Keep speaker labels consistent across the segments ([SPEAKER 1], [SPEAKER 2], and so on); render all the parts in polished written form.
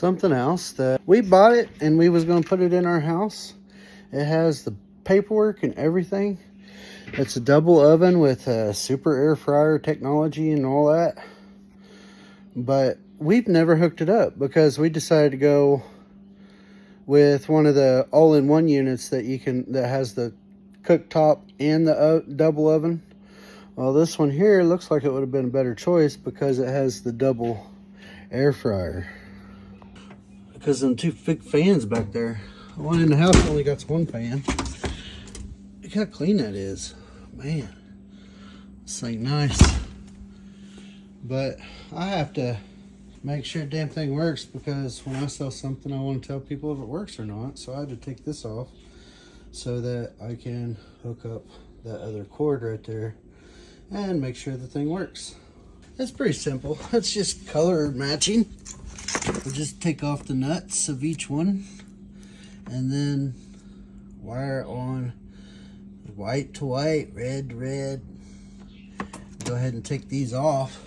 [SPEAKER 1] something else that we bought it and we was going to put it in our house. It has the paperwork and everything. It's a double oven with a super air fryer technology and all that. But we've never hooked it up because we decided to go with one of the all-in-one units that has the cooktop and the double oven. Well, this one here looks like it would have been a better choice because it has the double air fryer. Because them two big fans back there. The one in the house only got one fan. Look how clean that is. Man, this ain't nice. But I have to make sure the damn thing works because when I sell something, I want to tell people if it works or not. So I had to take this off so that I can hook up that other cord right there and make sure the thing works. It's pretty simple. It's just color matching. We'll just take off the nuts of each one and then wire it on white to white, red to red. Go ahead and take these off.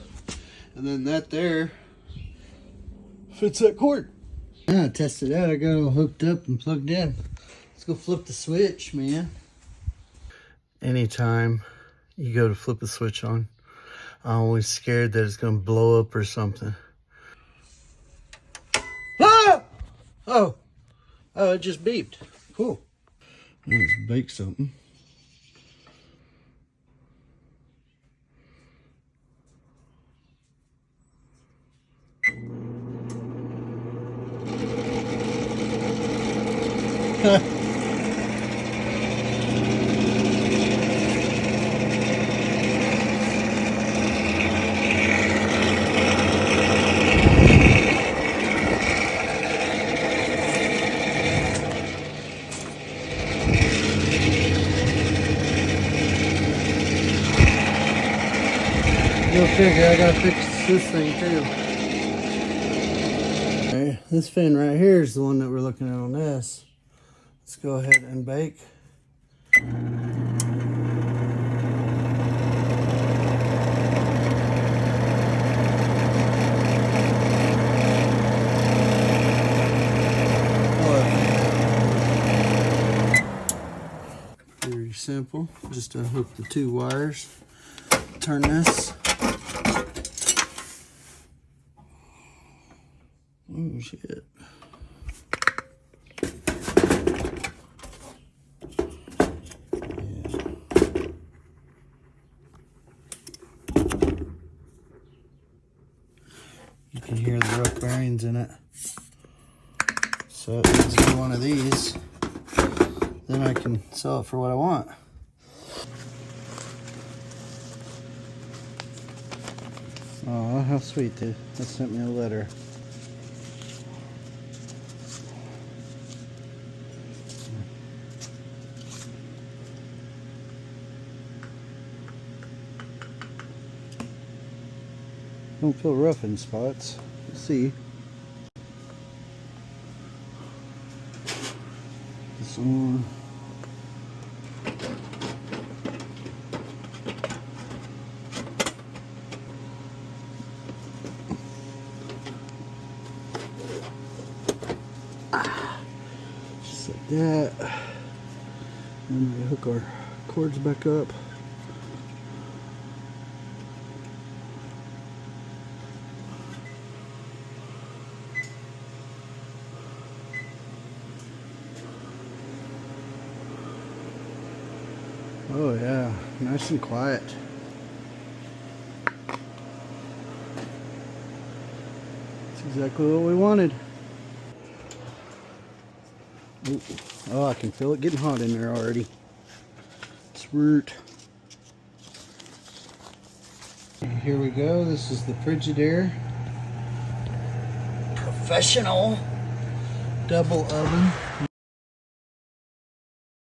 [SPEAKER 1] And then that there fits that cord. Yeah, I tested out. I got it all hooked up and plugged in. Let's go flip the switch, man. Anytime you go to flip the switch on, I'm always scared that it's going to blow up or something. Ah! Oh, it just beeped. Cool. Let's bake something. Go figure, I gotta fix this thing too. Okay, this fin right here is the one that we're looking at on this. Let's go ahead and bake. Very simple, just to hook the two wires. Turn this. Oh shit. Yeah. You can hear the rough bearings in it. So it needs to be one of these. Then I can sell it for what I want. Oh, how sweet, dude. They sent me a letter. Don't feel rough in spots. Let's see. This one. Just like that. And we hook our cords back up. Oh yeah, nice and quiet. That's exactly what we wanted. Ooh. Oh, I can feel it getting hot in there already. Sweet. Here we go. This is the Frigidaire Professional double oven.